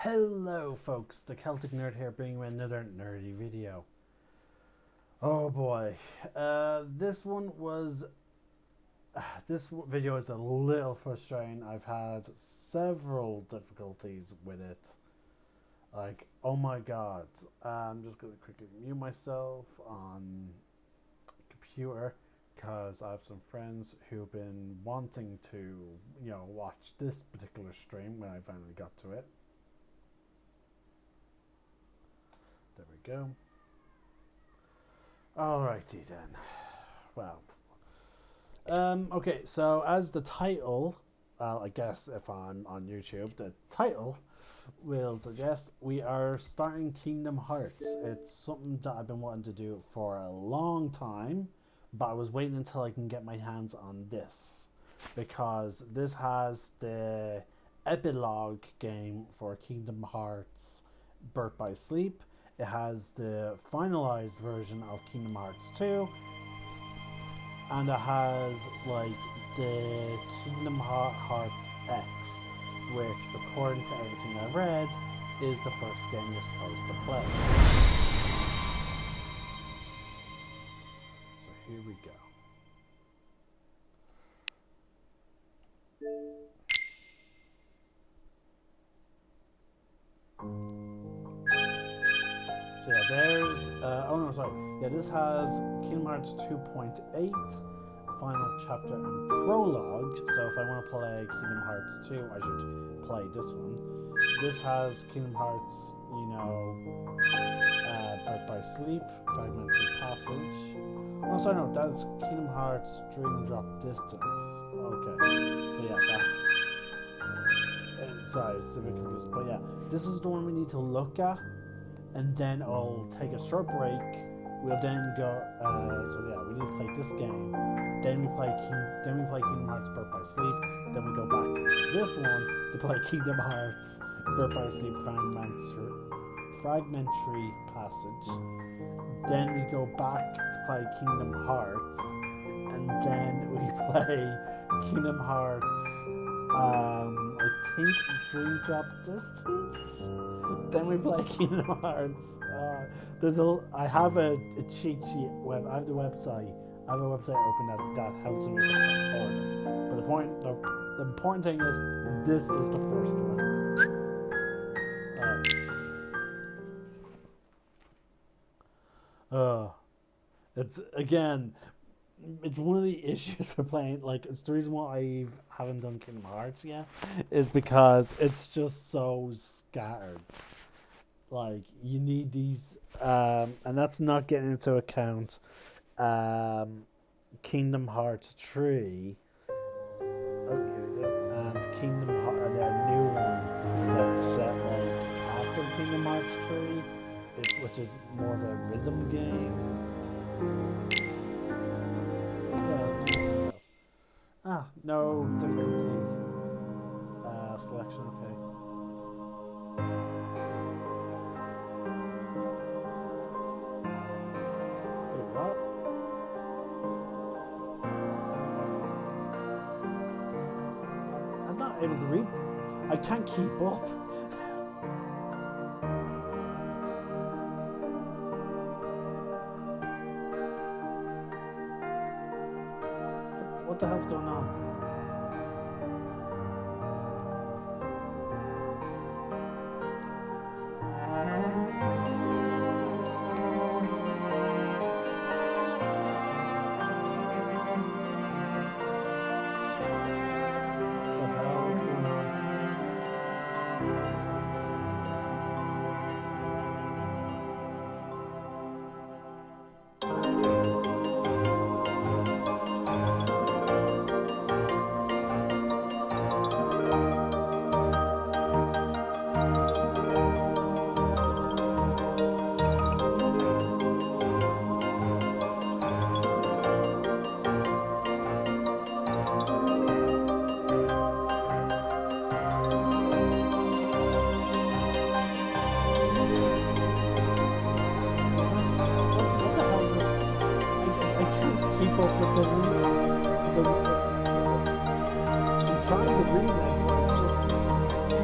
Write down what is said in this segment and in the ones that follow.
Hello folks, the Celtic Nerd here bringing you another nerdy video. Oh boy, this video is a little frustrating. I've had several difficulties with it. Like, oh my god. I'm just going to quickly mute myself on computer because I have some friends who've been wanting to, watch this particular stream when I finally got to it. There we go. Alrighty then. Well. Okay, so as the title, I guess if I'm on YouTube, the title will suggest we are starting Kingdom Hearts. It's something that I've been wanting to do for a long time, but I was waiting until I can get my hands on this, because this has the epilogue game for Kingdom Hearts Birth by Sleep. It has the finalized version of Kingdom Hearts 2, and it has like the Kingdom Hearts X, which, according to everything I've read, is the first game you're supposed to play. So here we go. So yeah, there's, this has Kingdom Hearts 2.8, final chapter and prologue. So if I want to play Kingdom Hearts 2, I should play this one. This has Kingdom Hearts, Birth by Sleep, Fragmentary Passage. Oh, sorry, no, that's Kingdom Hearts Dream Drop Distance. Okay, so yeah, sorry, it's a bit confused, but yeah, this is the one we need to look at. And then I'll take a short break. We'll then go. We need to play this game. Then we play Kingdom Hearts Birth by Sleep. Then we go back to this one to play Kingdom Hearts Birth by Sleep Fragmentary Passage. Then we go back to play Kingdom Hearts, and then we play Kingdom Hearts. I think Dream Drop Distance. Then we play Kingdom Hearts. I have a cheat sheet. I have the website. I have a website open that helps me with the order. But the important thing is this is the first one. It's one of the issues for playing. Like, it's the reason why I haven't done Kingdom Hearts yet, is because it's just so scattered. Like, you need these, and that's not getting into account Kingdom Hearts 3. Oh, here we go. And Kingdom Hearts, the new one that's set like after Kingdom Hearts 3, which is more of a rhythm game. No difficulty selection, okay. Wait, what? I'm not able to read. I can't keep up. What the hell's going on?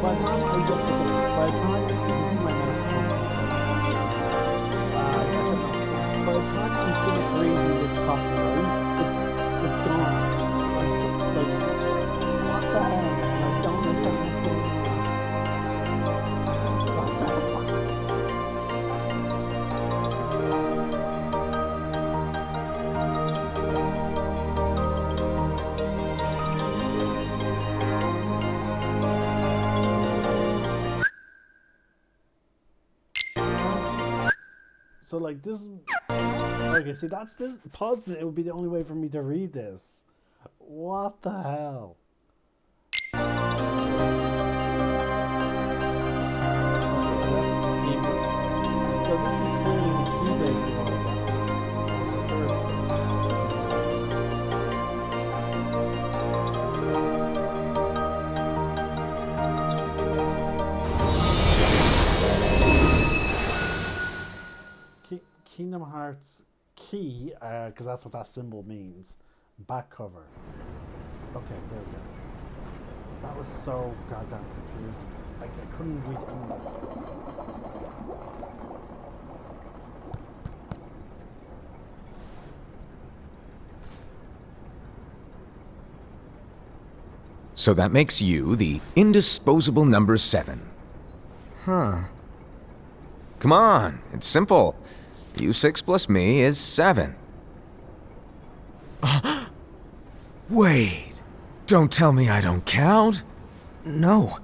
By the time I get, okay, by the time you can see my mouse actually, no. By the time I finish reading its copyright, it's gone. Like, what the hell? I don't understand what's going on. What the fuck? So like this, okay, see that's this pausing it would be the only way for me to read this. What the hell? Okay, so that's the keyboard. So this is clearly the keyboard that was referred to. Kingdom Hearts key, because that's what that symbol means. Back cover. Okay, there we go. That was so goddamn confusing. Like, I couldn't read anything. So that makes you the indisposable number 7. Huh. Come on, it's simple. U6 plus me is 7. Wait, don't tell me I don't count. No.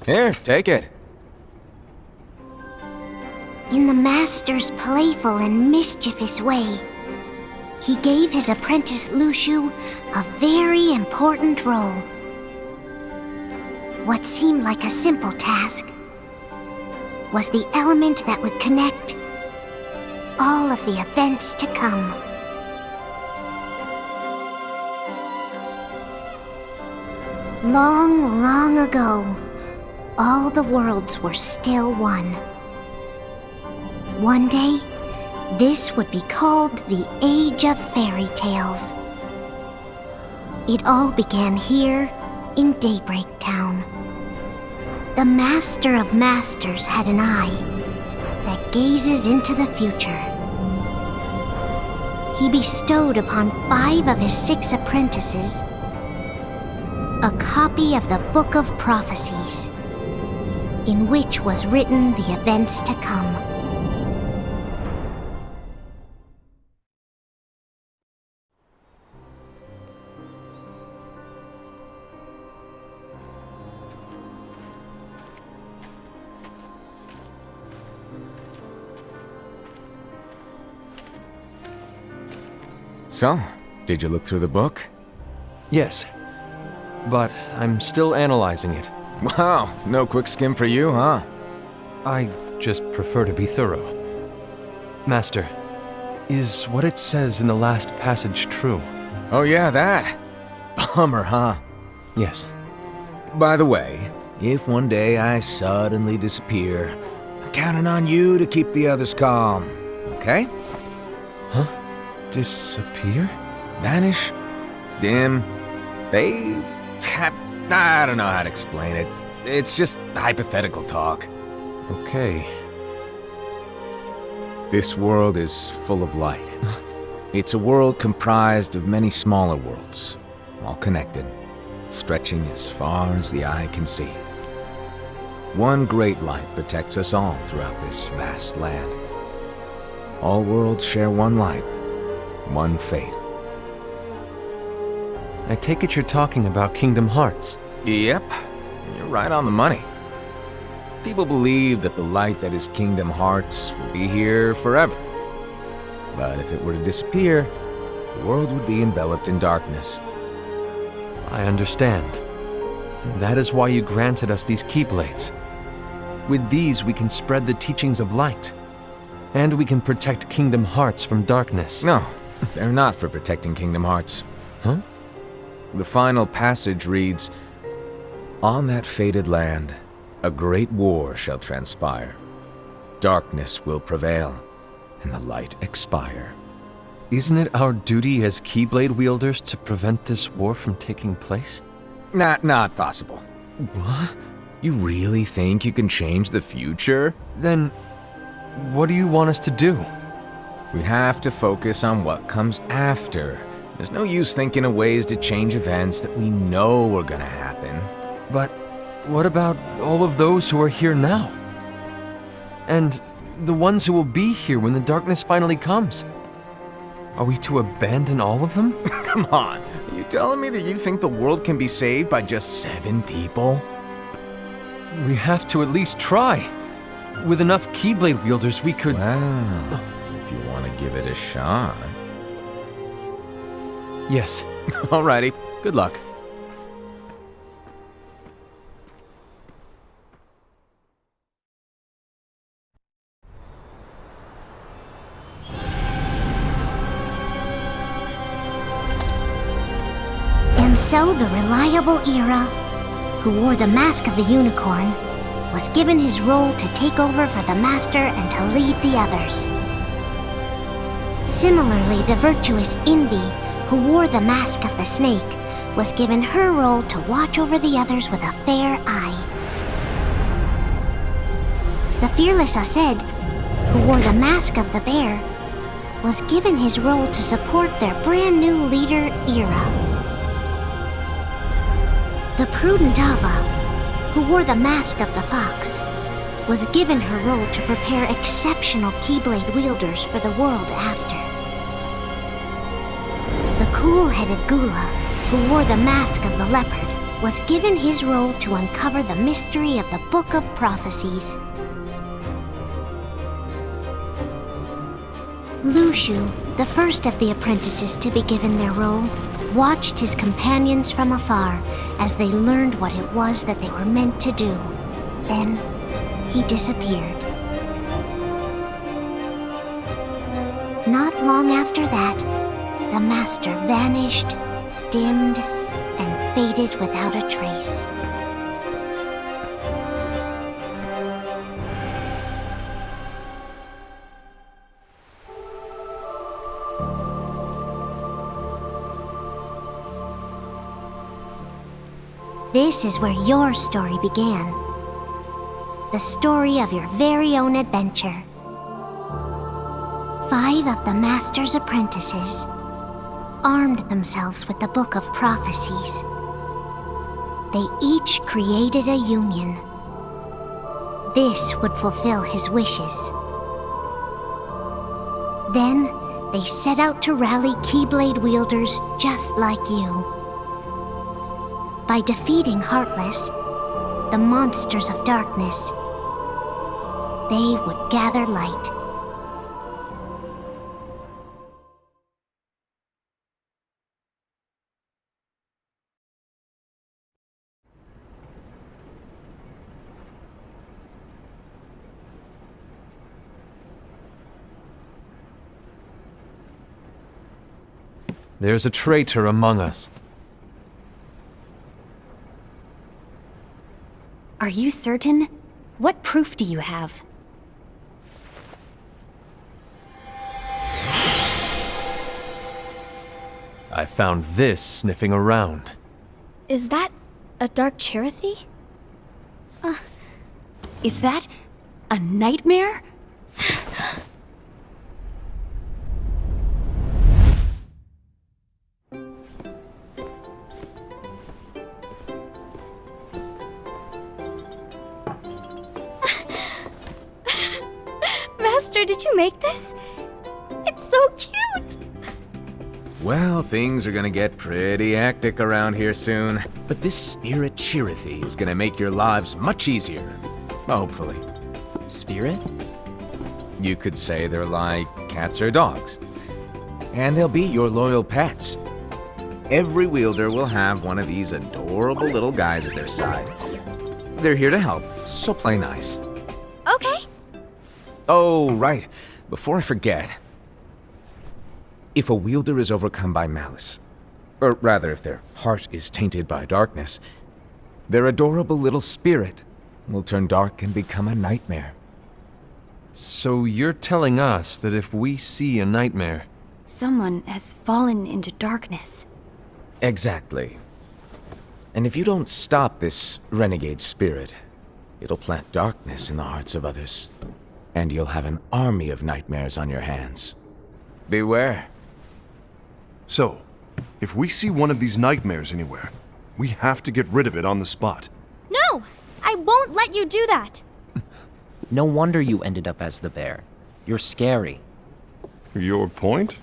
Here, take it. In the Master's playful and mischievous way, he gave his apprentice Luxu a very important role. What seemed like a simple task was the element that would connect all of the events to come. Long, long ago, all the worlds were still one. One day, this would be called the Age of Fairy Tales. It all began here in Daybreak Town. The Master of Masters had an eye that gazes into the future. He bestowed upon 5 of his 6 apprentices a copy of the Book of Prophecies, in which was written the events to come. So, did you look through the book? Yes. But I'm still analyzing it. Wow, no quick skim for you, huh? I just prefer to be thorough. Master, is what it says in the last passage true? Oh yeah, that. Bummer, huh? Yes. By the way, if one day I suddenly disappear, I'm counting on you to keep the others calm, okay? Huh? Disappear? Vanish? Dim? Fade? I don't know how to explain it. It's just hypothetical talk. Okay. This world is full of light. It's a world comprised of many smaller worlds, all connected, stretching as far as the eye can see. One great light protects us all throughout this vast land. All worlds share one light, one fate. I take it you're talking about Kingdom Hearts. Yep, you're right on the money. People believe that the light that is Kingdom Hearts will be here forever. But if it were to disappear, the world would be enveloped in darkness. I understand. That is why you granted us these Keyblades. With these, we can spread the teachings of light. And we can protect Kingdom Hearts from darkness. No, they're not for protecting Kingdom Hearts. Huh? The final passage reads, "On that fated land, A great war shall transpire. Darkness will prevail, and the light expire. Isn't it our duty as Keyblade wielders to prevent this war from taking place? Not possible. What? You really think you can change the future? Then, what do you want us to do? We have to focus on what comes after. There's no use thinking of ways to change events that we know are gonna happen. But what about all of those who are here now? And the ones who will be here when the darkness finally comes? Are we to abandon all of them? Come on, are you telling me that you think the world can be saved by just 7 people? We have to at least try. With enough Keyblade wielders, we could... Well, if you want to give it a shot. Yes. Alrighty, good luck. And so the reliable Era, who wore the mask of the unicorn, was given his role to take over for the Master and to lead the others. Similarly, the virtuous Envy, who wore the mask of the snake, was given her role to watch over the others with a fair eye. The fearless Aced, who wore the mask of the bear, was given his role to support their brand new leader, Era. The prudent Ava, who wore the mask of the fox, was given her role to prepare exceptional Keyblade wielders for the world after. The cool-headed Gula, who wore the mask of the leopard, was given his role to uncover the mystery of the Book of Prophecies. Lushu, the first of the apprentices to be given their role, watched his companions from afar as they learned what it was that they were meant to do. Then, he disappeared. Not long after that, the Master vanished, dimmed, and faded without a trace. This is where your story began. The story of your very own adventure. 5 of the Master's apprentices armed themselves with the Book of Prophecies. They each created a union. This would fulfill his wishes. Then, they set out to rally Keyblade wielders just like you. By defeating Heartless, the monsters of darkness, they would gather light. There's a traitor among us. Are you certain? What proof do you have? I found this sniffing around. Is that a Dark Chirithy? Is that a nightmare? Master, did you make this? It's so cute! Well, things are gonna get pretty hectic around here soon. But this Spirit Chirithy is gonna make your lives much easier. Hopefully. Spirit? You could say they're like cats or dogs. And they'll be your loyal pets. Every wielder will have one of these adorable little guys at their side. They're here to help, so play nice. Okay. Oh, right. Before I forget. If a wielder is overcome by malice, or rather if their heart is tainted by darkness, their adorable little spirit will turn dark and become a nightmare. So you're telling us that if we see a nightmare, Someone has fallen into darkness. Exactly. And if you don't stop this renegade spirit, it'll plant darkness in the hearts of others. And you'll have an army of nightmares on your hands. Beware. So, if we see one of these nightmares anywhere, we have to get rid of it on the spot. No! I won't let you do that! No wonder you ended up as the bear. You're scary. Your point?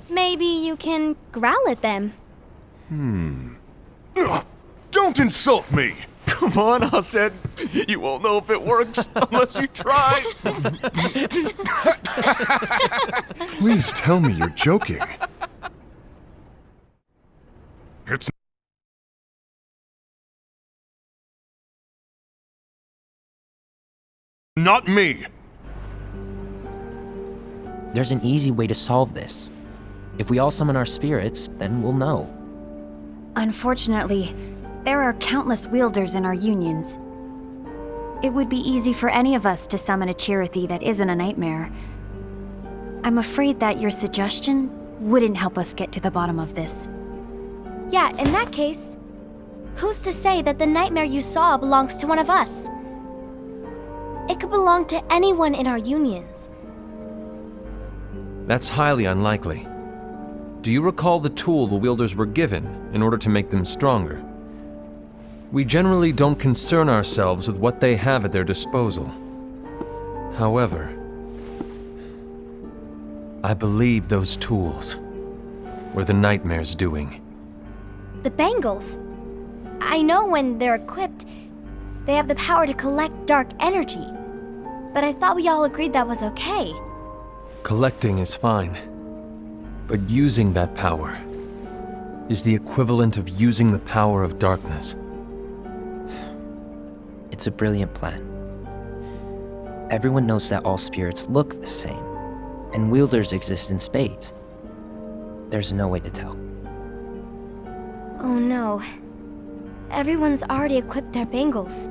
Maybe you can growl at them. Ugh, don't insult me! come on, Hased. You won't know if it works unless you try. Please tell me you're joking. It's not me! There's an easy way to solve this. If we all summon our spirits, then we'll know. Unfortunately, there are countless wielders in our unions. It would be easy for any of us to summon a Chirithy that isn't a nightmare. I'm afraid that your suggestion wouldn't help us get to the bottom of this. Yeah, in that case, who's to say that the nightmare you saw belongs to one of us? It could belong to anyone in our unions. That's highly unlikely. Do you recall the tool the wielders were given in order to make them stronger? We generally don't concern ourselves with what they have at their disposal. However, I believe those tools were the nightmare's doing. The bangles. I know when they're equipped, they have the power to collect dark energy. But I thought we all agreed that was okay. Collecting is fine, but using that power is the equivalent of using the power of darkness. It's a brilliant plan. Everyone knows that all spirits look the same, and wielders exist in spades. There's no way to tell. Oh no. Everyone's already equipped their bangles.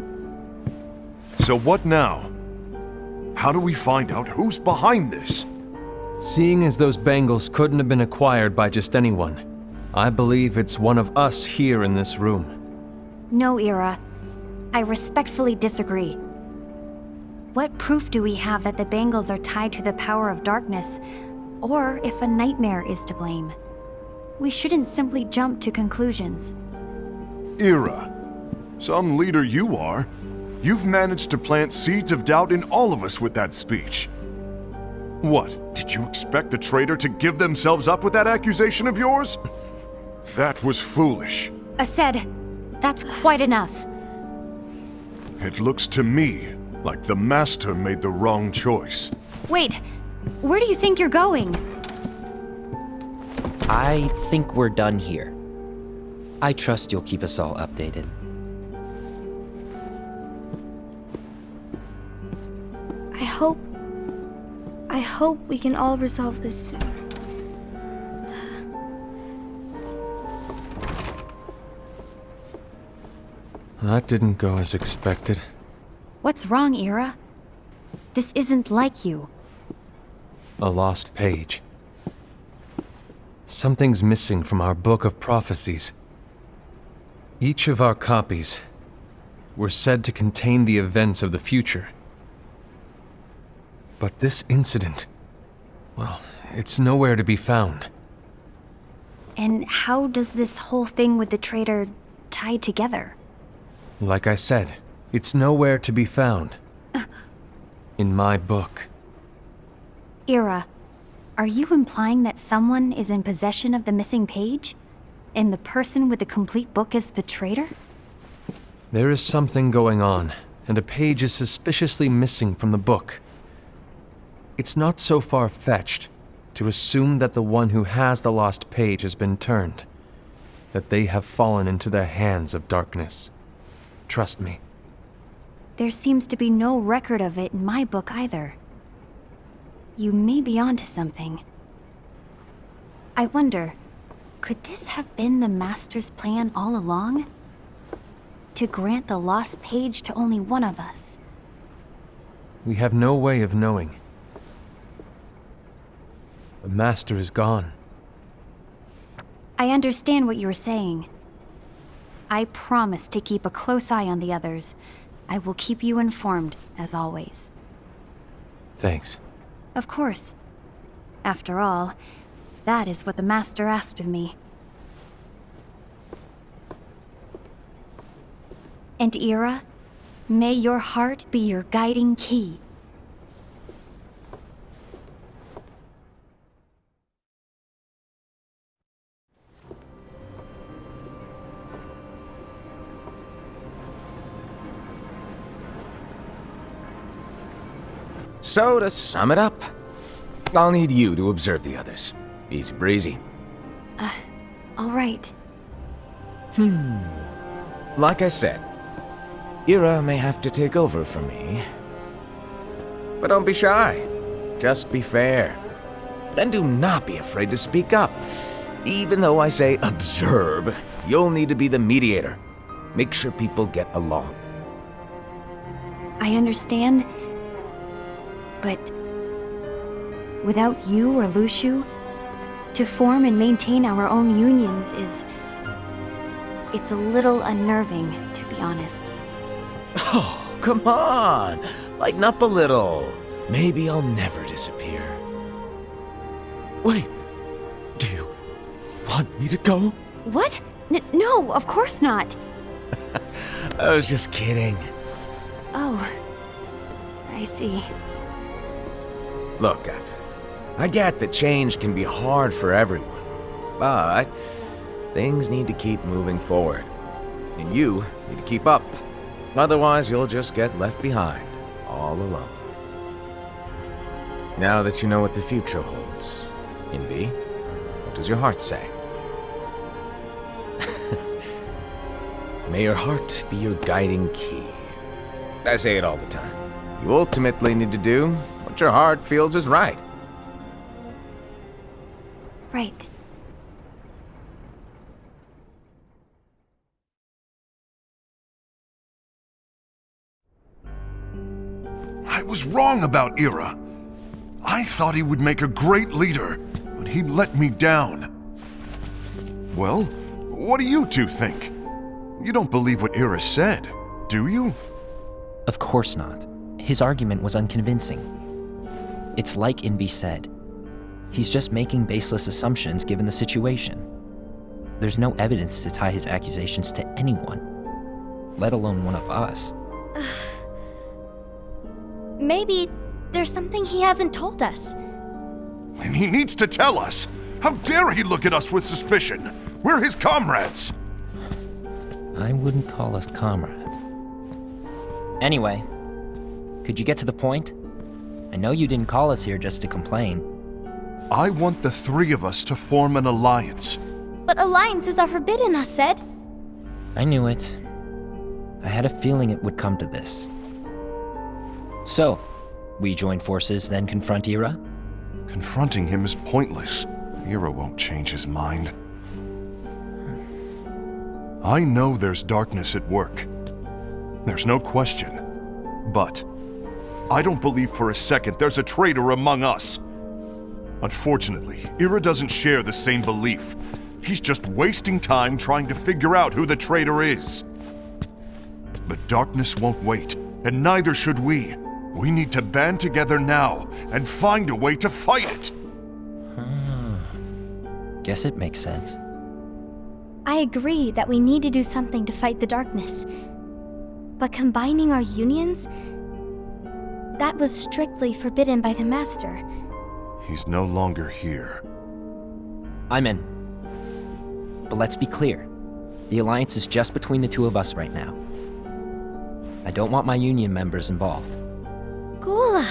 So what now? How do we find out who's behind this? Seeing as those bangles couldn't have been acquired by just anyone, I believe it's one of us here in this room. No, Ira. I respectfully disagree. What proof do we have that the bangles are tied to the power of darkness, or if a nightmare is to blame? We shouldn't simply jump to conclusions. Ira, some leader you are. You've managed to plant seeds of doubt in all of us with that speech. What, did you expect the traitor to give themselves up with that accusation of yours? That was foolish. Hased, that's quite enough. It looks to me like the Master made the wrong choice. Wait, where do you think you're going? I think we're done here. I trust you'll keep us all updated. I hope we can all resolve this soon. That didn't go as expected. What's wrong, Ira? This isn't like you. A lost page. Something's missing from our book of prophecies. Each of our copies were said to contain the events of the future. But this incident, well, it's nowhere to be found. And how does this whole thing with the traitor tie together? Like I said, it's nowhere to be found. In my book. Ira, are you implying that someone is in possession of the missing page? And the person with the complete book is the traitor? There is something going on, and a page is suspiciously missing from the book. It's not so far-fetched to assume that the one who has the lost page has been turned, that they have fallen into the hands of darkness. Trust me. There seems to be no record of it in my book either. You may be onto something. I wonder, could this have been the Master's plan all along? to grant the lost page to only one of us? We have no way of knowing. The Master is gone. I understand what you are saying. I promise to keep a close eye on the others. I will keep you informed, as always. Thanks. Of course. After all, that is what the Master asked of me. And Ira, may your heart be your guiding key. So, to sum it up, I'll need you to observe the others. Easy breezy. All right. Like I said, Ira may have to take over for me. But don't be shy. Just be fair. And do not be afraid to speak up. Even though I say observe, you'll need to be the mediator. Make sure people get along. I understand. But without you or Luxu, to form and maintain our own unions is... it's a little unnerving, to be honest. Oh, come on! Lighten up a little. Maybe I'll never disappear. Wait, do you want me to go? What? No, of course not. I was just kidding. Oh, I see. Look, I get that change can be hard for everyone, but things need to keep moving forward. And you need to keep up. Otherwise, you'll just get left behind, all alone. Now that you know what the future holds, Envy, what does your heart say? May your heart be your guiding key. I say it all the time. You ultimately need to do what your heart feels is right. Right. I was wrong about Ira. I thought he would make a great leader, but he let me down. Well, what do you two think? You don't believe what Ira said, do you? Of course not. His argument was unconvincing. It's like Envy said. He's just making baseless assumptions given the situation. There's no evidence to tie his accusations to anyone, let alone one of us. Maybe there's something he hasn't told us. And he needs to tell us. How dare he look at us with suspicion? We're his comrades. I wouldn't call us comrades. Anyway, could you get to the point? I know you didn't call us here just to complain. I want the three of us to form an alliance. But alliances are forbidden, us said. I knew it. I had a feeling it would come to this. So, we join forces, then confront Ira? Confronting him is pointless. Ira won't change his mind. I know there's darkness at work. There's no question. But I don't believe for a second there's a traitor among us. Unfortunately, Ira doesn't share the same belief. He's just wasting time trying to figure out who the traitor is. The darkness won't wait, and neither should we. We need to band together now and find a way to fight it. Guess it makes sense. I agree that we need to do something to fight the darkness. But combining our unions? That was strictly forbidden by the Master. He's no longer here. I'm in. But let's be clear. The alliance is just between the two of us right now. I don't want my union members involved. Gula!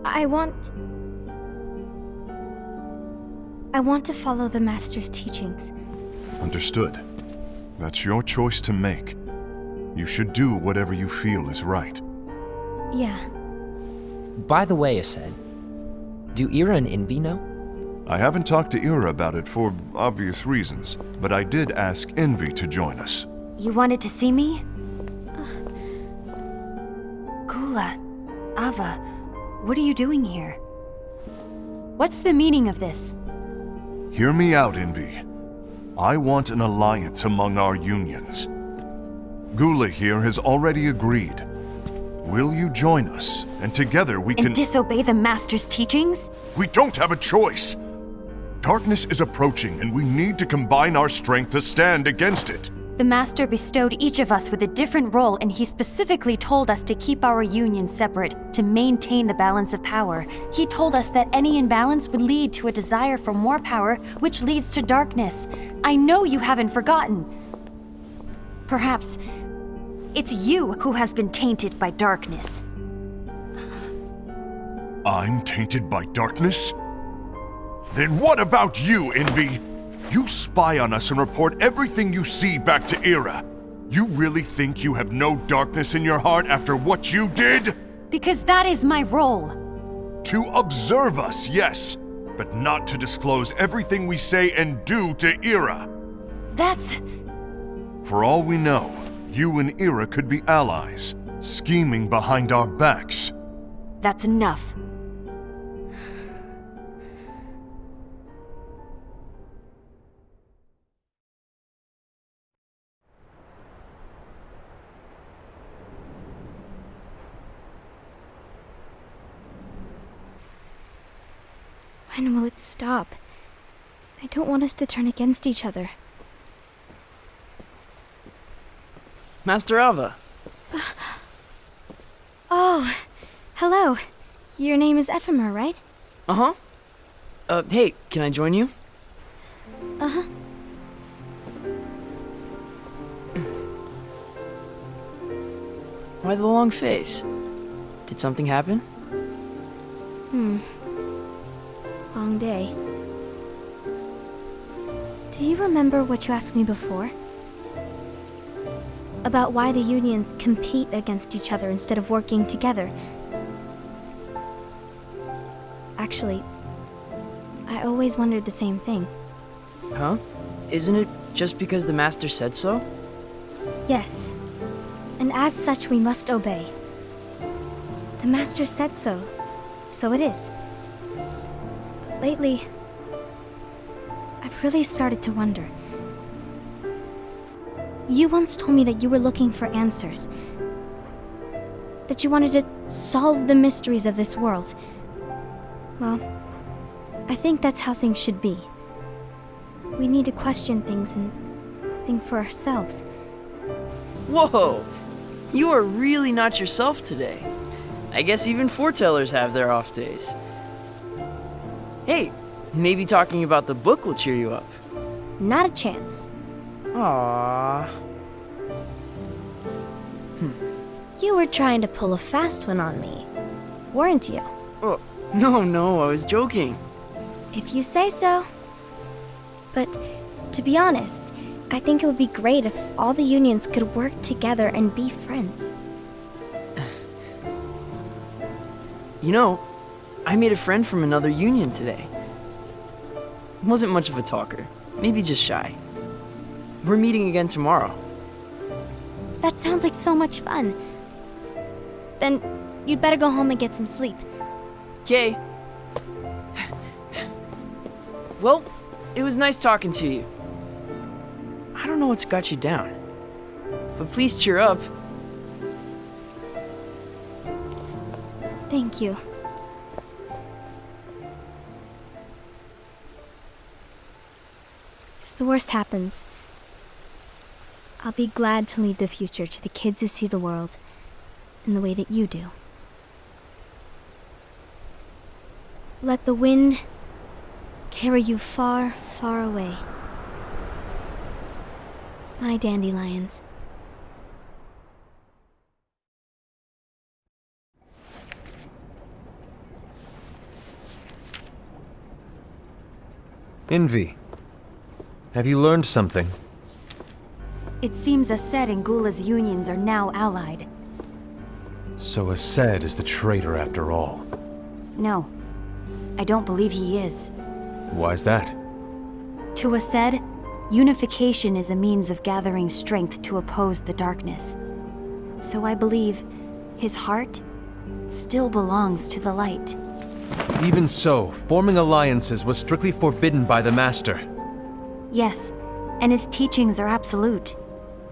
I want to follow the Master's teachings. Understood. That's your choice to make. You should do whatever you feel is right. Yeah. By the way, Aced, do Ira and Envy know? I haven't talked to Ira about it for obvious reasons, but I did ask Envy to join us. You wanted to see me? Gula, Ava, what are you doing here? What's the meaning of this? Hear me out, Envy. I want an alliance among our unions. Gula here has already agreed. Will you join us? And together we can— And disobey the Master's teachings? We don't have a choice! Darkness is approaching, and we need to combine our strength to stand against it. The Master bestowed each of us with a different role, and he specifically told us to keep our union separate, to maintain the balance of power. He told us that any imbalance would lead to a desire for more power, which leads to darkness. I know you haven't forgotten. Perhaps it's you who has been tainted by darkness. I'm tainted by darkness? Then what about you, Envy? You spy on us and report everything you see back to Ira. You really think you have no darkness in your heart after what you did? Because that is my role. To observe us, yes, but not to disclose everything we say and do to Ira. That's... For all we know, you and Ira could be allies, scheming behind our backs. That's enough. When will it stop? I don't want us to turn against each other. Master Ava. Oh, hello. Your name is Ephemer, right? Uh-huh. Hey, can I join you? Uh-huh. Why the long face? Did something happen? Long day. Do you remember what you asked me before? About why the unions compete against each other instead of working together. Actually, I always wondered the same thing. Huh? Isn't it just because the Master said so? Yes. And as such, we must obey. The Master said so, so it is. But lately, I've really started to wonder. You once told me that you were looking for answers. That you wanted to solve the mysteries of this world. Well, I think that's how things should be. We need to question things and think for ourselves. Whoa! You are really not yourself today. I guess even foretellers have their off days. Hey, maybe talking about the book will cheer you up. Not a chance. Aww. You were trying to pull a fast one on me, weren't you? Oh, no, I was joking. If you say so. But to be honest, I think it would be great if all the unions could work together and be friends. You know, I made a friend from another union today. Wasn't much of a talker, maybe just shy. We're meeting again tomorrow. That sounds like so much fun. Then you'd better go home and get some sleep. Okay. Well, it was nice talking to you. I don't know what's got you down, but please cheer up. Thank you. If the worst happens, I'll be glad to leave the future to the kids who see the world in the way that you do. Let the wind carry you far, far away. My dandelions. Envy, have you learned something? It seems Aced and Gula's unions are now allied. So Aced is the traitor after all. No, I don't believe he is. Why's that? To Aced, unification is a means of gathering strength to oppose the darkness. So I believe his heart still belongs to the light. Even so, forming alliances was strictly forbidden by the Master. Yes, and his teachings are absolute.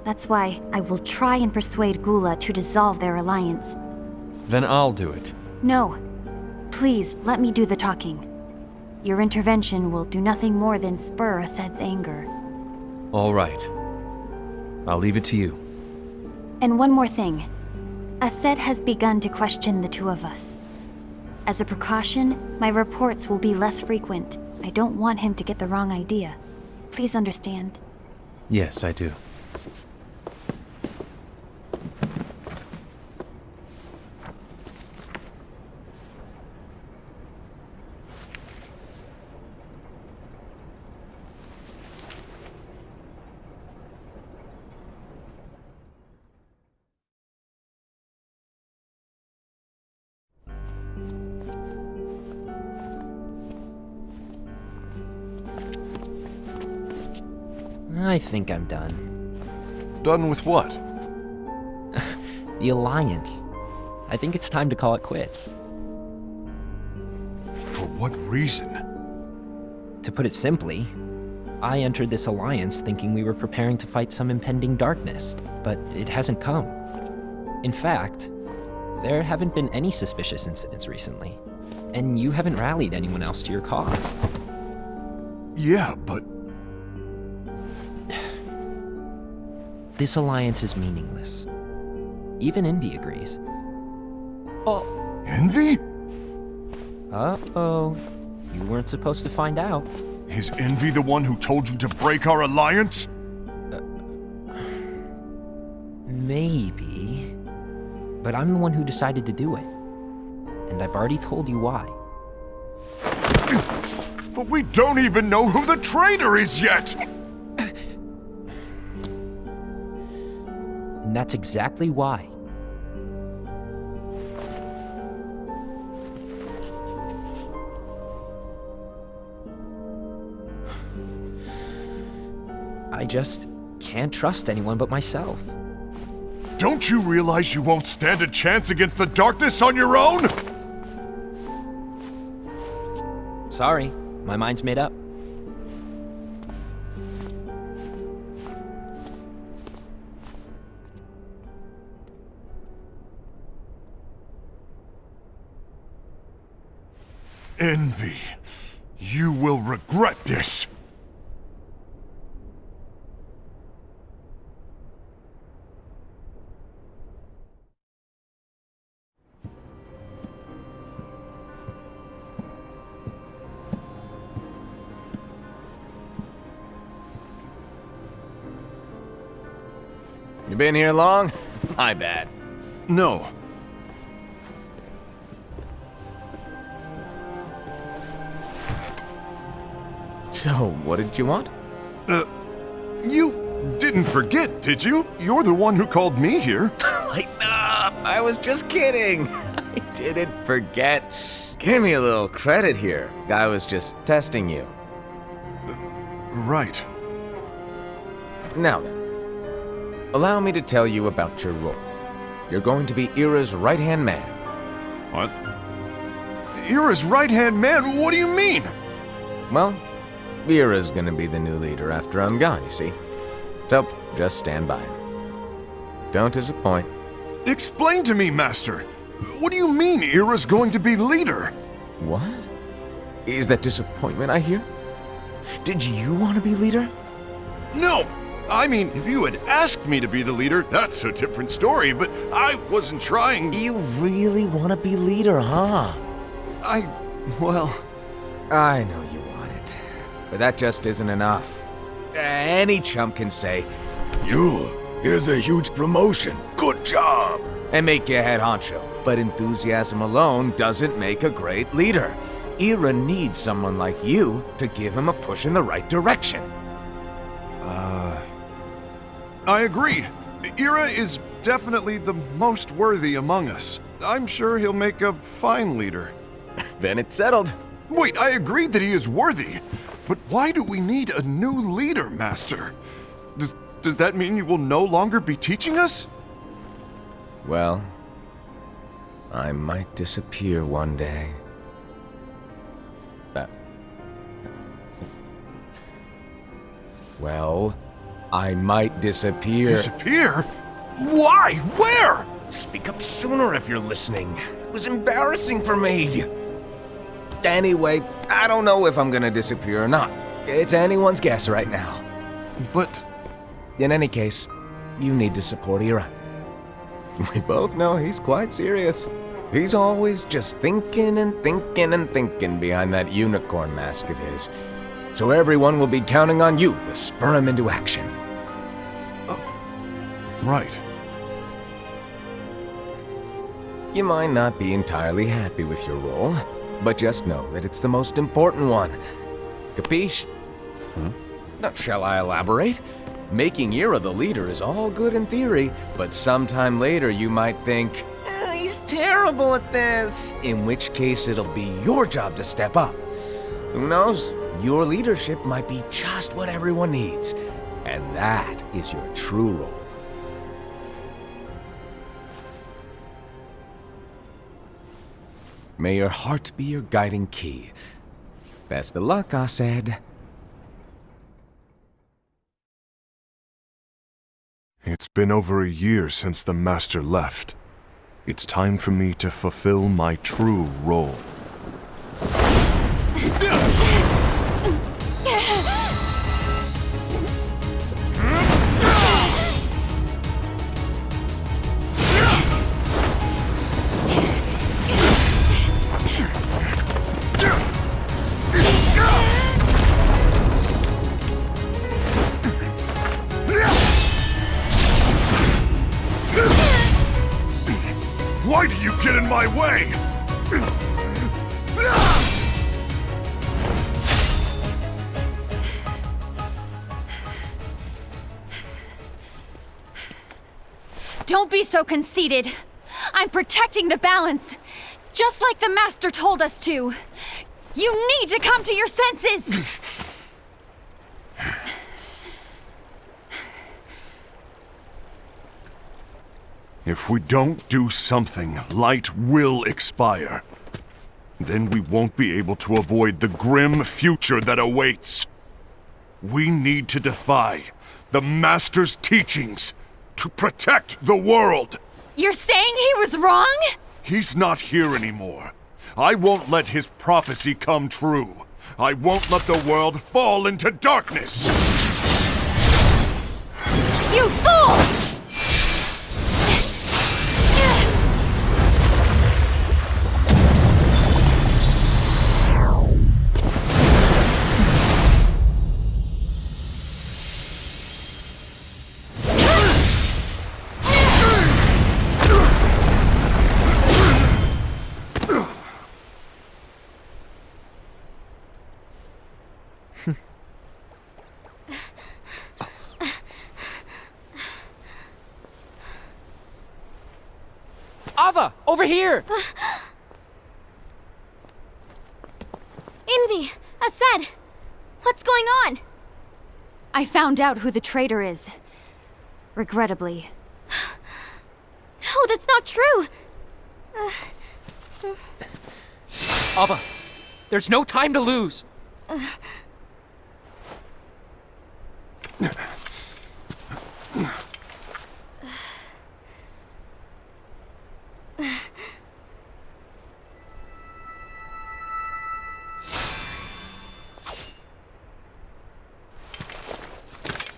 That's why I will try and persuade Gula to dissolve their alliance. Then I'll do it. No. Please, let me do the talking. Your intervention will do nothing more than spur Aced's anger. All right. I'll leave it to you. And one more thing. Aced has begun to question the two of us. As a precaution, my reports will be less frequent. I don't want him to get the wrong idea. Please understand. Yes, I do. I think I'm done. Done with what? The Alliance. I think it's time to call it quits. For what reason? To put it simply, I entered this alliance thinking we were preparing to fight some impending darkness, but it hasn't come. In fact, there haven't been any suspicious incidents recently, and you haven't rallied anyone else to your cause. Yeah, but... This alliance is meaningless. Even Envy agrees. Oh. Envy? Uh-oh. You weren't supposed to find out. Is Envy the one who told you to break our alliance? Maybe. But I'm the one who decided to do it. And I've already told you why. But we don't even know who the traitor is yet! And that's exactly why. I just can't trust anyone but myself. Don't you realize you won't stand a chance against the darkness on your own? Sorry, my mind's made up. Envy, you will regret this. You been here long? My bad. No. So, what did you want? You didn't forget, did you? You're the one who called me here. Lighten up! I was just kidding. I didn't forget. Give me a little credit here. I was just testing you. Right. Now then, allow me to tell you about your role. You're going to be Ira's right-hand man. What? Ira's right-hand man? What do you mean? Well, Ira's gonna be the new leader after I'm gone, you see. So, just stand by. Don't disappoint. Explain to me, Master. What do you mean Ira's going to be leader? What? Is that disappointment I hear? Did you want to be leader? No! I mean, if you had asked me to be the leader, that's a different story, but I wasn't trying. You really want to be leader, huh? Well... I know you want it, but that just isn't enough. Any chump can say, here's a huge promotion, good job, and make you head honcho. But enthusiasm alone doesn't make a great leader. Ira needs someone like you to give him a push in the right direction. I agree. Ira is definitely the most worthy among us. I'm sure he'll make a fine leader. Then it's settled. Wait, I agree that he is worthy, but why do we need a new leader, Master? Does that mean you will no longer be teaching us? Well, I might disappear one day. Well, I might disappear. Disappear? Why? Where? Speak up sooner if you're listening. It was embarrassing for me. Anyway, I don't know if I'm gonna disappear or not. It's anyone's guess right now. But... In any case, you need to support Ira. We both know he's quite serious. He's always just thinking and thinking and thinking behind that unicorn mask of his. So everyone will be counting on you to spur him into action. Right. You might not be entirely happy with your role, but just know that it's the most important one. Capiche? Now, shall I elaborate? Making Ira the leader is all good in theory, but sometime later you might think, he's terrible at this. In which case it'll be your job to step up. Who knows? Your leadership might be just what everyone needs, and that is your true role. May your heart be your guiding key. Best of luck, Asaid. It's been over a year since the Master left. It's time for me to fulfill my true role. Why do you get in my way? Don't be so conceited. I'm protecting the balance, just like the Master told us to. You need to come to your senses! If we don't do something, light will expire. Then we won't be able to avoid the grim future that awaits. We need to defy the Master's teachings to protect the world. You're saying he was wrong? He's not here anymore. I won't let his prophecy come true. I won't let the world fall into darkness. You fool! Ava, over here! Envy! Asaid! What's going on? I found out who the traitor is. Regrettably. No, that's not true! Ava, there's no time to lose!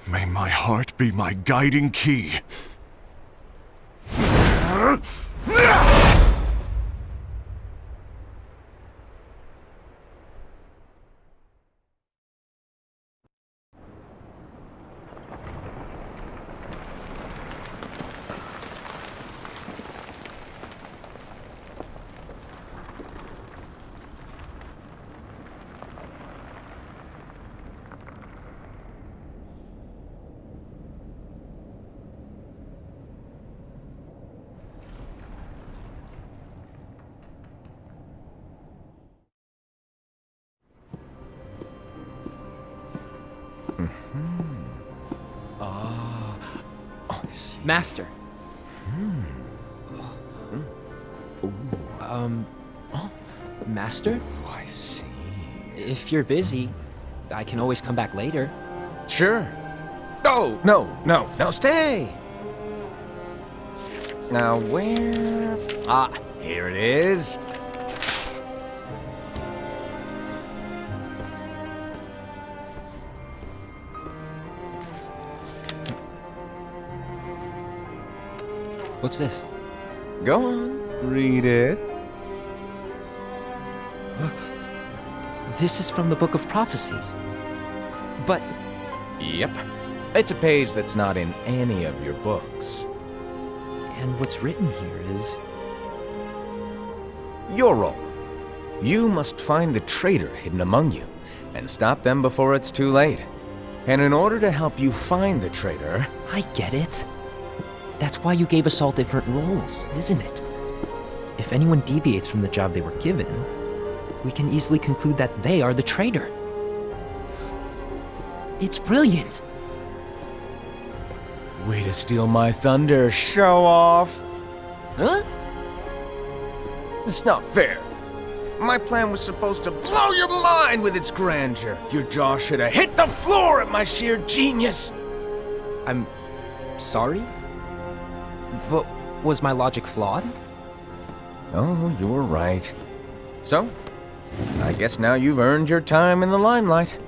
May my heart be my guiding key. I see. Master. Master? Oh, I see. If you're busy, I can always come back later. Sure. Oh, no, stay! Now, where... Ah, here it is. What's this? Go on, read it. This is from the Book of Prophecies. But Yep. It's a page that's not in any of your books. and what's written here is Your role. You must find the traitor hidden among you, and stop them before it's too late. And in order to help you find the traitor... I get it. That's why you gave us all different roles, isn't it? If anyone deviates from the job they were given, we can easily conclude that they are the traitor. It's brilliant. Way to steal my thunder, show off! Huh? It's not fair. My plan was supposed to blow your mind with its grandeur. Your jaw should have hit the floor at my sheer genius. I'm sorry? But was my logic flawed? Oh, you were right. So, I guess now you've earned your time in the limelight.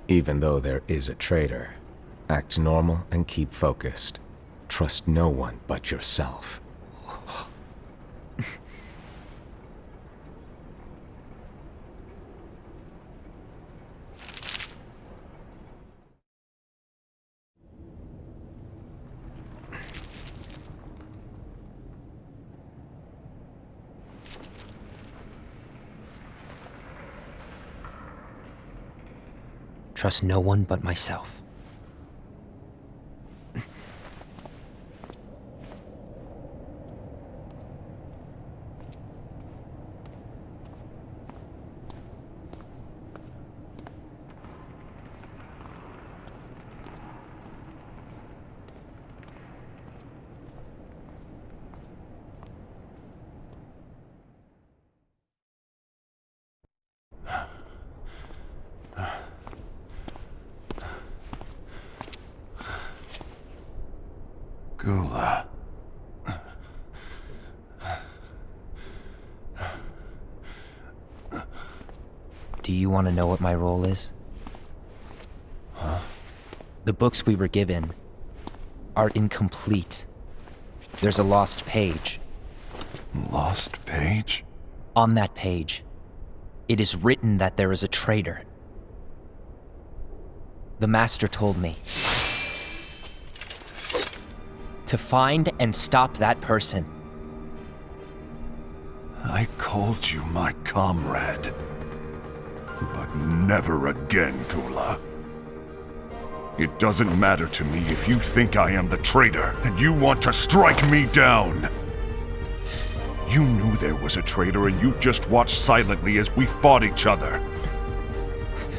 Even though there is a traitor, act normal and keep focused. Trust no one but yourself. Trust no one but myself. Gula. Do you want to know what my role is? Huh? The books we were given are incomplete. There's a lost page. Lost page? On that page, it is written that there is a traitor. The Master told me to find and stop that person. I called you my comrade. But never again, Gula. It doesn't matter to me if you think I am the traitor and you want to strike me down. You knew there was a traitor and you just watched silently as we fought each other.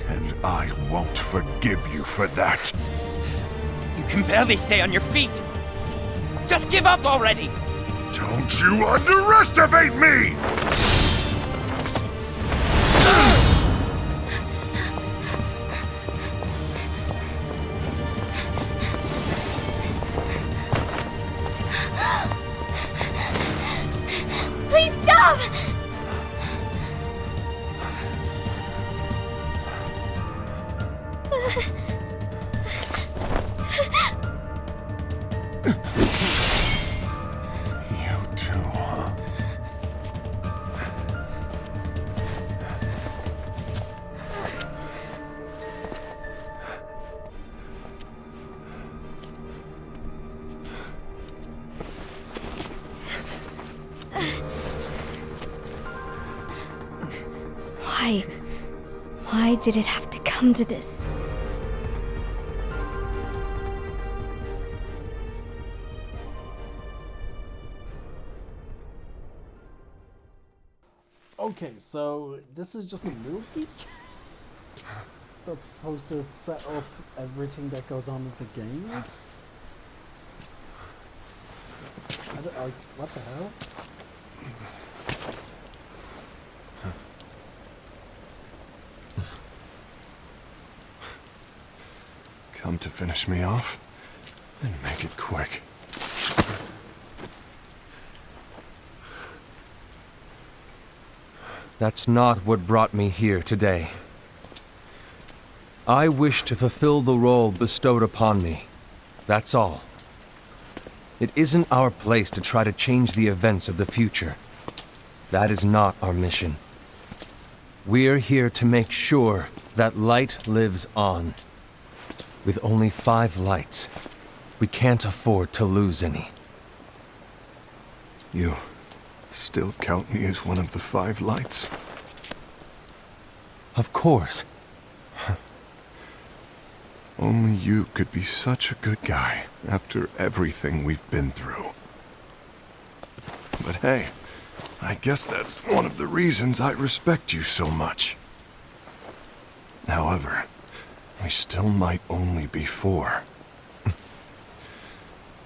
And I won't forgive you for that. You can barely stay on your feet. Just give up already! Don't you underestimate me! Please stop! You too, huh? Why? Why did it have to come to this? Okay, so this is just a movie that's supposed to set up everything that goes on in the games. I don't, like, what the hell? Come to finish me off? And make it quick. That's not what brought me here today. I wish to fulfill the role bestowed upon me. That's all. It isn't our place to try to change the events of the future. That is not our mission. We're here to make sure that light lives on. With only 5 lights, we can't afford to lose any. You still count me as one of the 5 lights? Of course. Only you could be such a good guy after everything we've been through. But hey, I guess that's one of the reasons I respect you so much. However, we still might only be 4.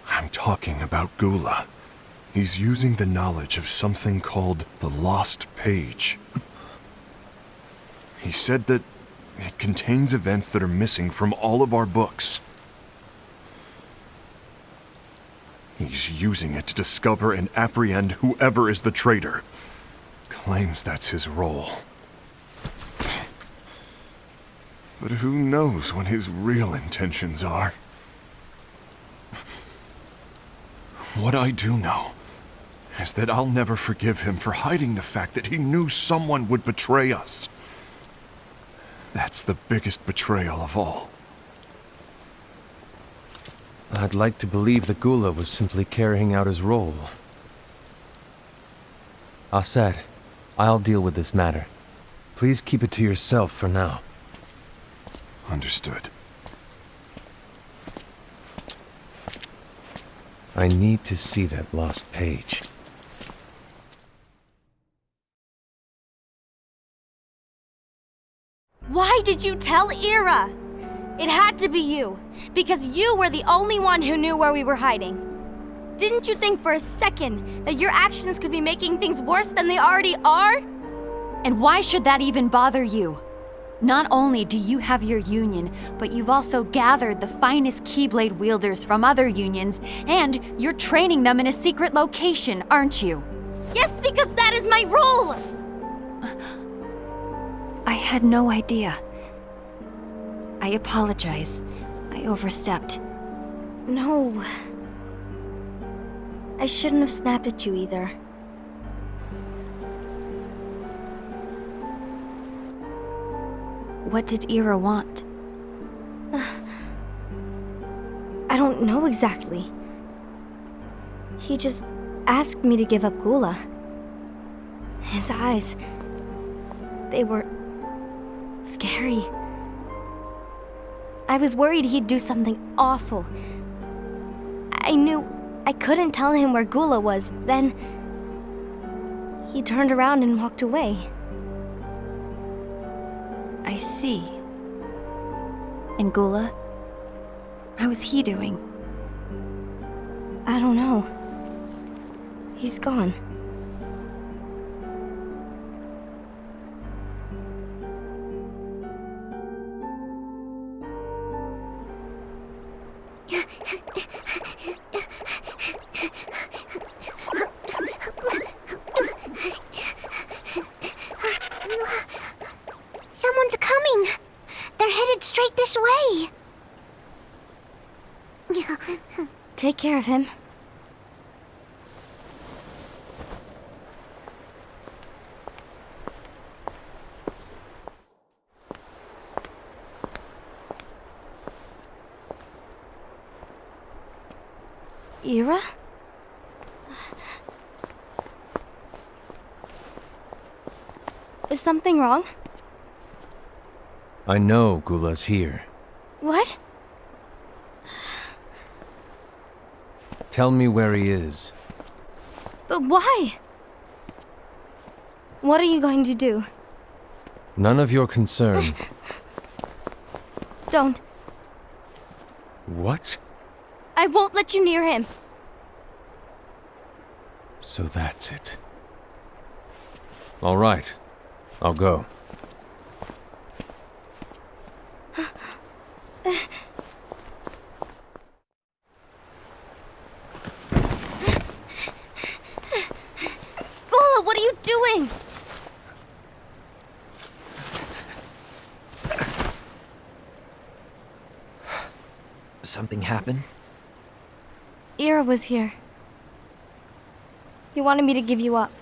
I'm talking about Gula. He's using the knowledge of something called the Lost Page. He said that it contains events that are missing from all of our books. He's using it to discover and apprehend whoever is the traitor. Claims that's his role. But who knows what his real intentions are? What I do know is that I'll never forgive him for hiding the fact that he knew someone would betray us. That's the biggest betrayal of all. I'd like to believe that Gula was simply carrying out his role. Aset, I'll deal with this matter. Please keep it to yourself for now. Understood. I need to see that lost page. Why did you tell Ira? It had to be you, because you were the only one who knew where we were hiding. Didn't you think for a second that your actions could be making things worse than they already are? And why should that even bother you? Not only do you have your union, but you've also gathered the finest Keyblade wielders from other unions, and you're training them in a secret location, aren't you? Yes, because that is my role! I had no idea. I apologize. I overstepped. No. I shouldn't have snapped at you either. What did Ira want? I don't know exactly. He just asked me to give up Gula. His eyes, they were scary. I was worried he'd do something awful. I knew I couldn't tell him where Gula was. Then he turned around and walked away. I see. And Gula? How is he doing? I don't know. He's gone. Someone's coming! They're headed straight this way! Take care of him. Ira? Is something wrong? I know Gula's here. What? Tell me where he is. But why? What are you going to do? None of your concern. Don't. What? I won't let you near him. So that's it. All right. I'll go. Gula, what are you doing? Something happened? Ira was here. He wanted me to give you up.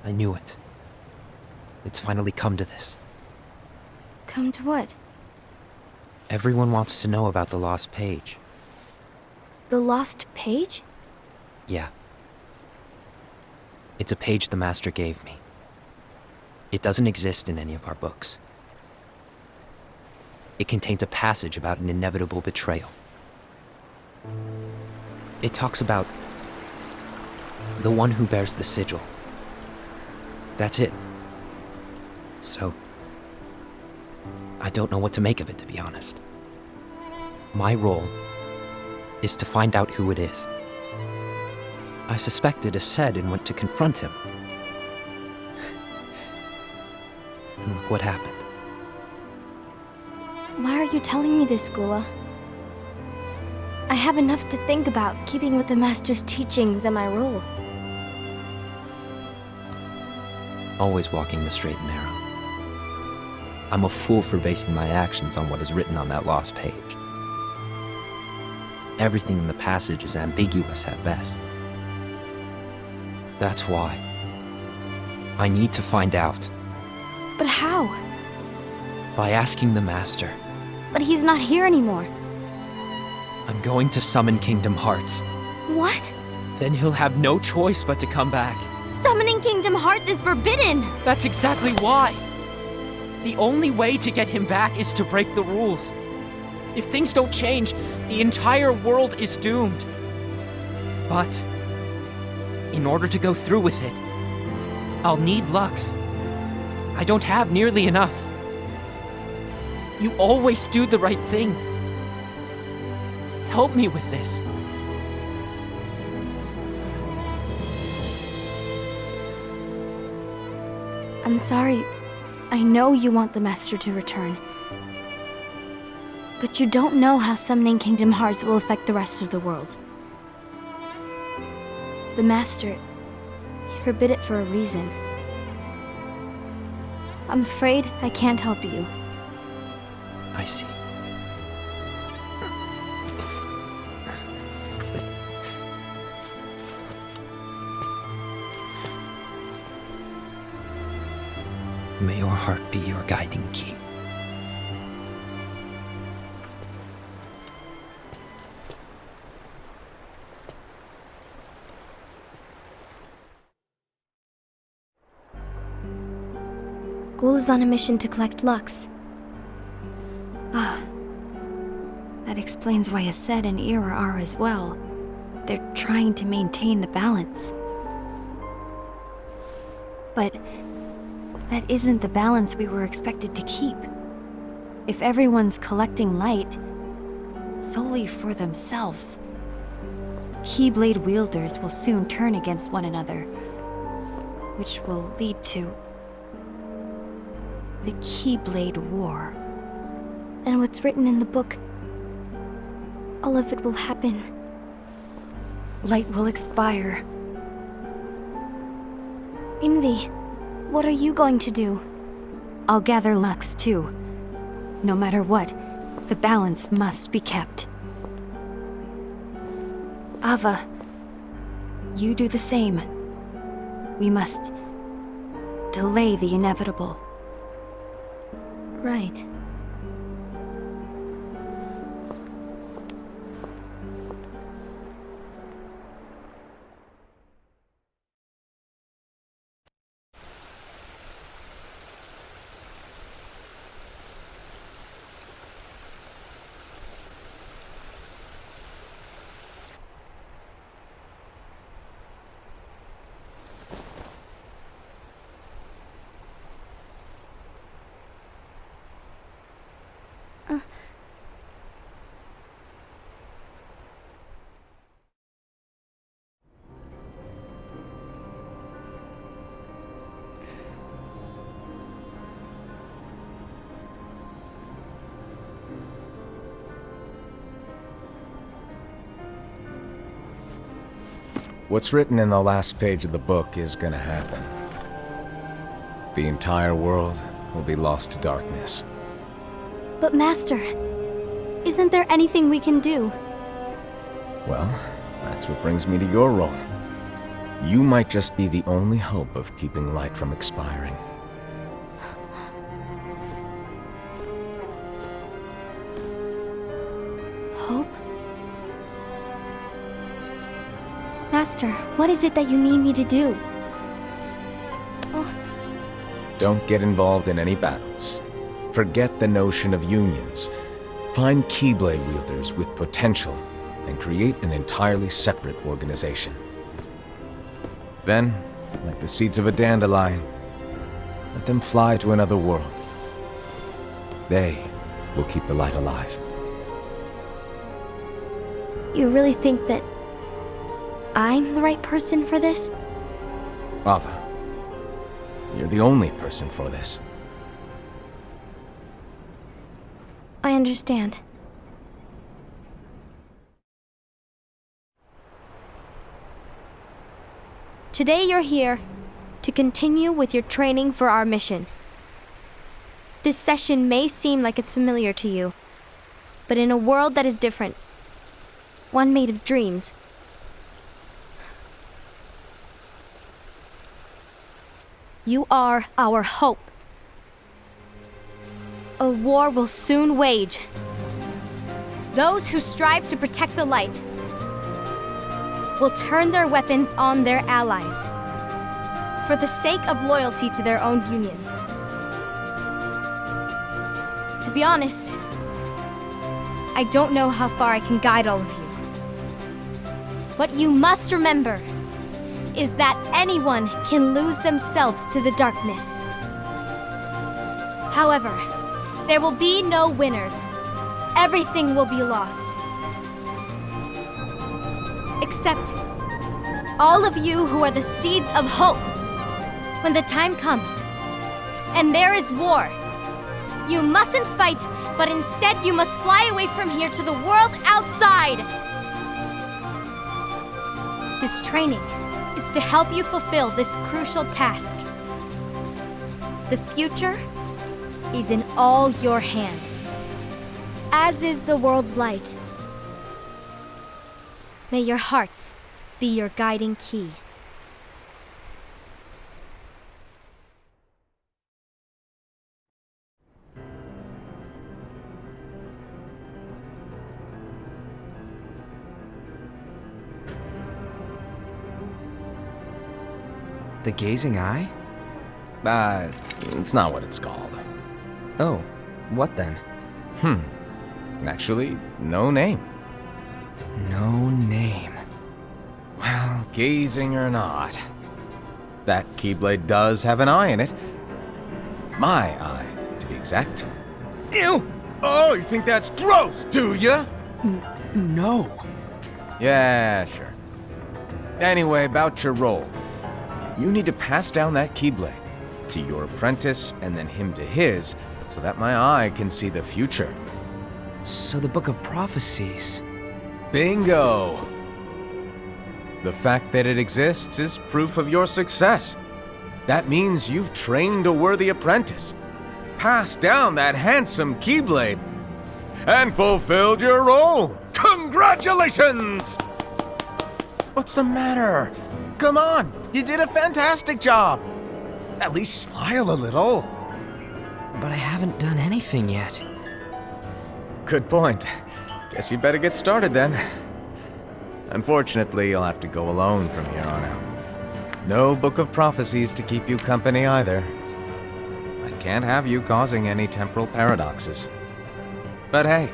I knew it. It's finally come to this. Come to what? Everyone wants to know about the lost page. The lost page? Yeah. It's a page the Master gave me. It doesn't exist in any of our books. It contains a passage about an inevitable betrayal. It talks about the one who bears the sigil. That's it. So, I don't know what to make of it, to be honest. My role is to find out who it is. I suspected Aced and went to confront him. And look what happened. Why are you telling me this, Gula? I have enough to think about, keeping with the Master's teachings and my role. Always walking the straight and narrow. I'm a fool for basing my actions on what is written on that lost page. Everything in the passage is ambiguous at best. That's why I need to find out. But how? By asking the Master. But he's not here anymore. I'm going to summon Kingdom Hearts. What? Then he'll have no choice but to come back. Summoning Kingdom Hearts is forbidden! That's exactly why! The only way to get him back is to break the rules. If things don't change, the entire world is doomed. But, in order to go through with it, I'll need Lux. I don't have nearly enough. You always do the right thing. Help me with this. I'm sorry. I know you want the Master to return. But you don't know how summoning Kingdom Hearts will affect the rest of the world. The Master, he forbid it for a reason. I'm afraid I can't help you. I see. May your heart be your guiding key. Ghoul is on a mission to collect Lux. That explains why Aced and Ira are as well. They're trying to maintain the balance. But that isn't the balance we were expected to keep. If everyone's collecting light solely for themselves, Keyblade wielders will soon turn against one another, which will lead to the Keyblade War. And what's written in the book, all of it will happen. Light will expire. Envy, what are you going to do? I'll gather Lux too. No matter what, the balance must be kept. Ava, you do the same. We must delay the inevitable. Right. What's written in the last page of the book is gonna happen. The entire world will be lost to darkness. But Master, isn't there anything we can do? Well, that's what brings me to your role. You might just be the only hope of keeping light from expiring. Hope? Master, what is it that you need me to do? Don't get involved in any battles. Forget the notion of unions. Find Keyblade wielders with potential and create an entirely separate organization. Then, like the seeds of a dandelion, let them fly to another world. They will keep the light alive. You really think that I'm the right person for this? Ava, you're the only person for this. I understand. Today you're here to continue with your training for our mission. This session may seem like it's familiar to you, but in a world that is different, one made of dreams, you are our hope. A war will soon wage. Those who strive to protect the light will turn their weapons on their allies for the sake of loyalty to their own unions. To be honest, I don't know how far I can guide all of you. What you must remember is that anyone can lose themselves to the darkness. However, there will be no winners. Everything will be lost. Except all of you who are the seeds of hope. When the time comes, and there is war, you mustn't fight, but instead you must fly away from here to the world outside. This training is to help you fulfill this crucial task. The future is in all your hands, as is the world's light. May your hearts be your guiding key. The Gazing Eye? It's not what it's called. Oh, what then? Actually, no name. No name. Well, gazing or not, that Keyblade does have an eye in it. My eye, to be exact. Ew! Oh, you think that's gross, do ya? No. Yeah, sure. Anyway, about your role. You need to pass down that Keyblade to your apprentice and then him to his, so that my eye can see the future. So the Book of Prophecies. Bingo! The fact that it exists is proof of your success. That means you've trained a worthy apprentice, passed down that handsome Keyblade, and fulfilled your role. Congratulations! What's the matter? Come on, you did a fantastic job. At least smile a little. But I haven't done anything yet. Good point. Guess you'd better get started then. Unfortunately, you'll have to go alone from here on out. No Book of Prophecies to keep you company either. I can't have you causing any temporal paradoxes. But hey,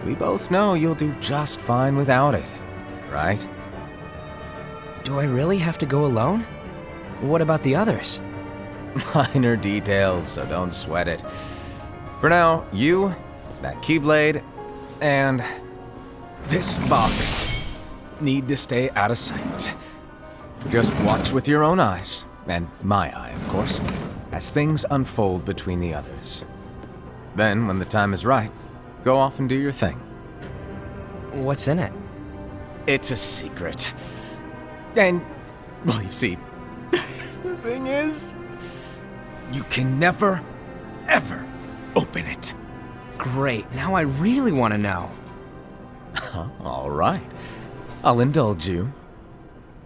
we both know you'll do just fine without it, right? Do I really have to go alone? What about the others? Minor details, so don't sweat it. For now, you, that Keyblade, and this box need to stay out of sight. Just watch with your own eyes, and my eye, of course, as things unfold between the others. Then, when the time is right, go off and do your thing. What's in it? It's a secret. And, well, you see, the thing is, you can never, ever open it. Great, now I really want to know. All right, I'll indulge you.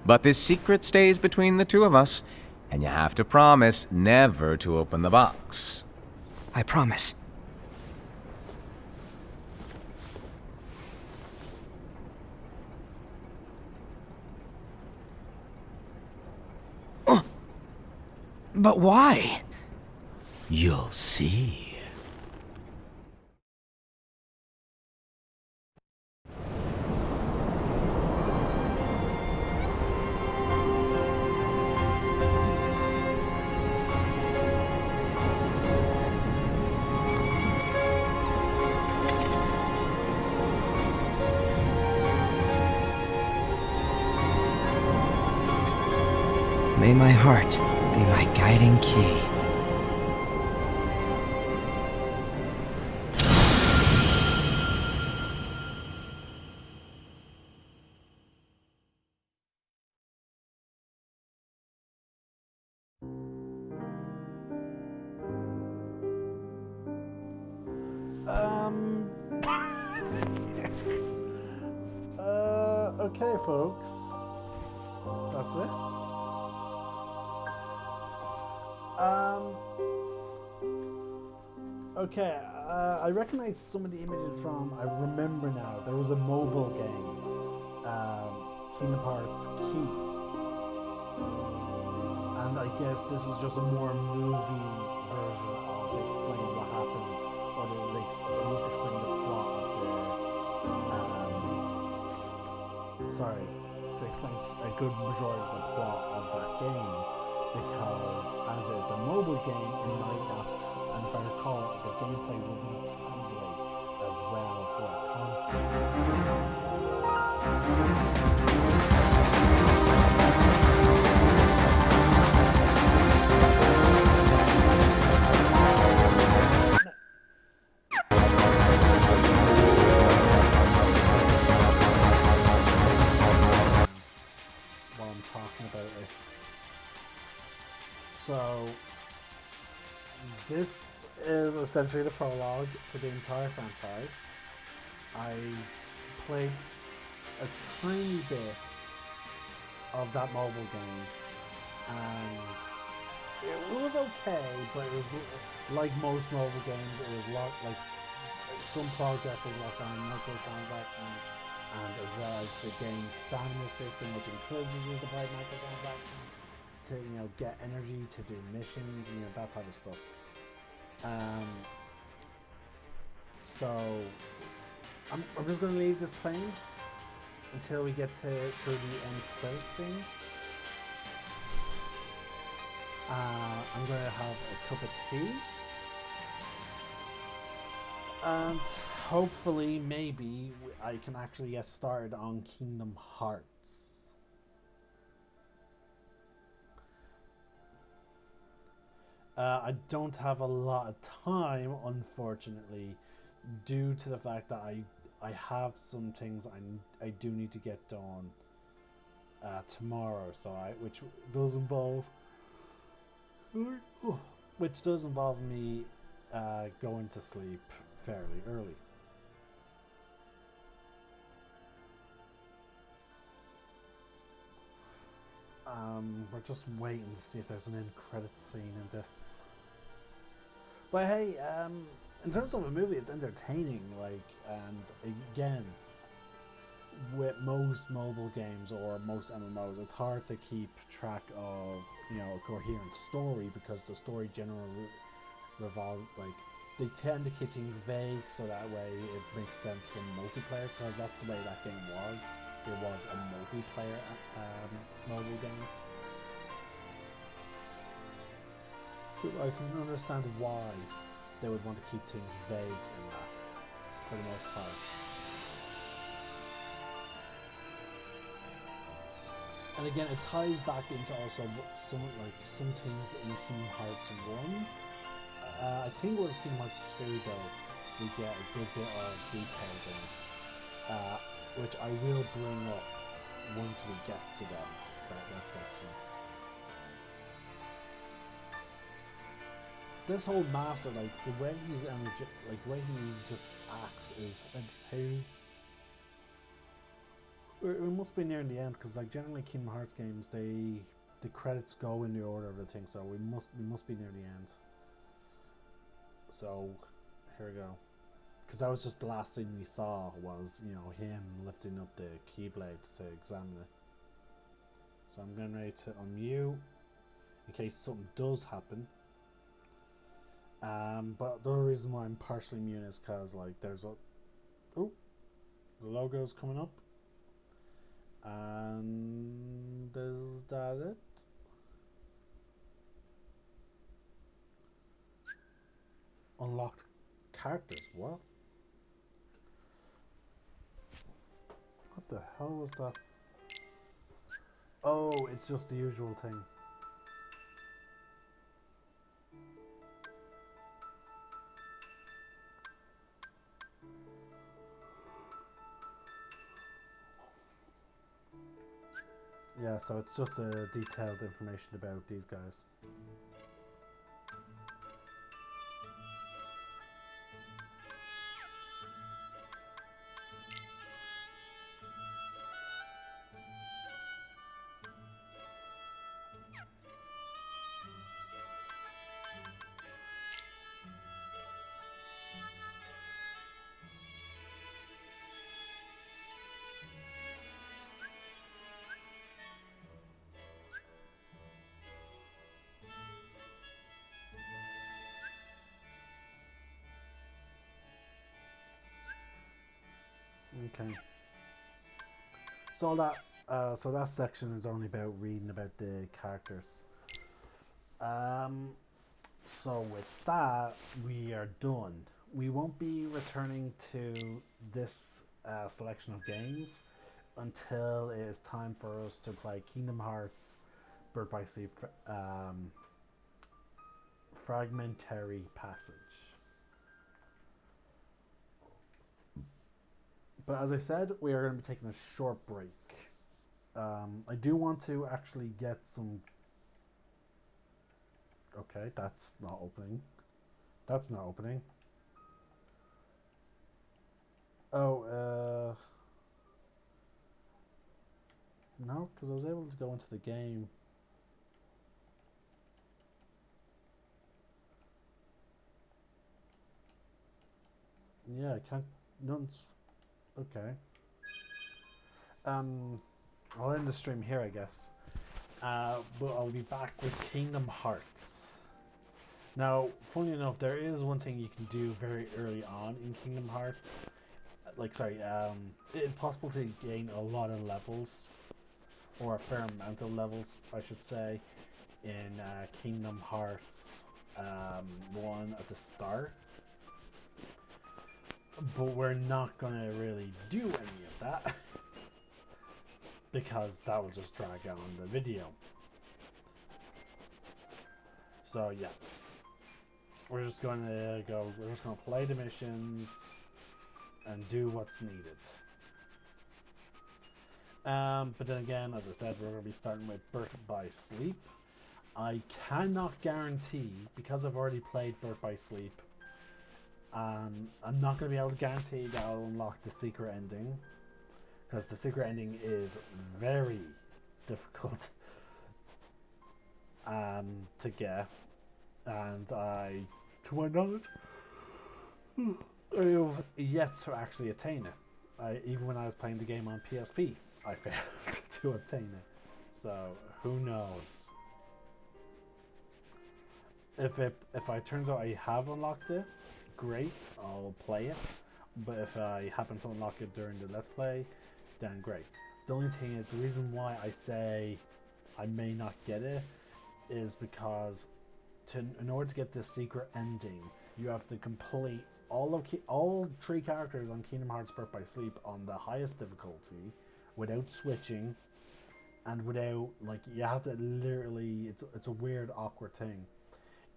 But this secret stays between the two of us, and you have to promise never to open the box. I promise. But why? You'll see. May my heart be my guiding key. Okay, folks. That's it. Okay, I recognize some of the images from, I remember now, there was a mobile game, Kingdom Hearts Key. And I guess this is just a more movie version of explaining what happens, or at least explain the plot of to explain a good majority of the plot of that game. Because as it's a mobile game, it might not, and if I recall, the gameplay will not translate as well for a while I'm talking about it. So, this is essentially the prologue to the entire franchise. I played a tiny bit of that mobile game, and it was okay, but it was like most mobile games, it was like some progress was locked on microtransactions, and as well as the game's stamina system, which encourages you to buy microtransactions to, you know, get energy to do missions, you know, that type of stuff. So I'm just going to leave this playing until we get through the end credit scene. I'm going to have a cup of tea, and hopefully maybe I can actually get started on Kingdom Hearts. I don't have a lot of time, unfortunately, due to the fact that I have some things I do need to get done tomorrow. So which does involve me going to sleep fairly early. We're just waiting to see if there's an end credit scene in this. But hey, in terms of a movie, it's entertaining. And again, with most mobile games or most MMOs, it's hard to keep track of, you know, a coherent story, because the story generally they tend to keep things vague, so that way it makes sense for multiplayers, because that's the way that game was. It was a multiplayer mobile game. So I can understand why they would want to keep things vague in that, for the most part. And again, it ties back into also some things in Kingdom Hearts 1. I think it was Kingdom Hearts 2 though, we get a good bit of details in it. Which I will bring up once we get to them. that section. This whole master, like the way he's like the way he just acts is entertaining. It must be nearing the end because, like, generally Kingdom Hearts games, the credits go in the order of the thing, so we must be near the end. So here we go, because that was just the last thing we saw was, you know, him lifting up the Keyblades to examine it. So I'm getting ready to unmute in case something does happen. But the other reason why I'm partially mute is because, like, there's a the logo's coming up, and is that it? Unlocked characters. What the hell was that? Oh, it's just the usual thing. Yeah, so it's just detailed information about these guys. Okay. So that section is only about reading about the characters. So with that, we are done. We won't be returning to this selection of games until it is time for us to play Kingdom Hearts Birth by Sleep Fragmentary Passage. But as I said, we are going to be taking a short break. I do want to actually get some... Okay, that's not opening. That's not opening. Oh, no, because I was able to go into the game. Yeah, I can't... None's... Okay. I'll end the stream here, I guess. But I'll be back with Kingdom Hearts. Now, funny enough, there is one thing you can do very early on in Kingdom Hearts. It is possible to gain a lot of levels, or a fair amount of levels, I should say, in Kingdom Hearts 1 at the start. But we're not going to really do any of that because that will just drag on the video. So yeah, we're just going to play the missions and do what's needed. But then again, as I said, we're going to be starting with Birth by Sleep. I cannot guarantee, because I've already played Birth by Sleep, I'm not going to be able to guarantee that I'll unlock the secret ending, because the secret ending is very difficult to get, and to my knowledge, I have yet to actually attain it. Even when I was playing the game on PSP, I failed to obtain it. So who knows? If it turns out I have unlocked it, great, I'll play it. But if I happen to unlock it during the Let's Play, then great. The only thing is, the reason why I say I may not get it is because in order to get this secret ending, you have to complete all 3 characters on Kingdom Hearts Birth by Sleep on the highest difficulty, without switching, and without, like, you have to literally, it's a weird, awkward thing.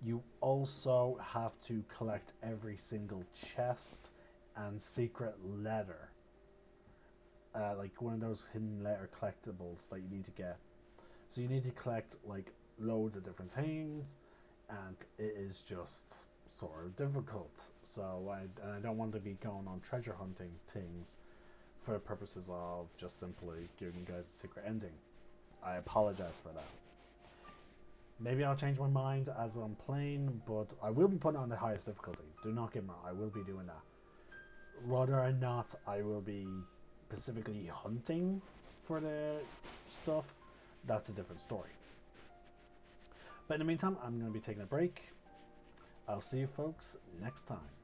You also have to collect every single chest and secret letter. Like one of those hidden letter collectibles that you need to get. So you need to collect like loads of different things, and it is just sort of difficult. So I don't want to be going on treasure hunting things for the purposes of just simply giving you guys a secret ending. I apologize for that. Maybe I'll change my mind as I'm playing, but I will be putting on the highest difficulty. Do not get me wrong, I will be doing that. Whether or not I will be specifically hunting for the stuff, that's a different story. But in the meantime, I'm going to be taking a break. I'll see you folks next time.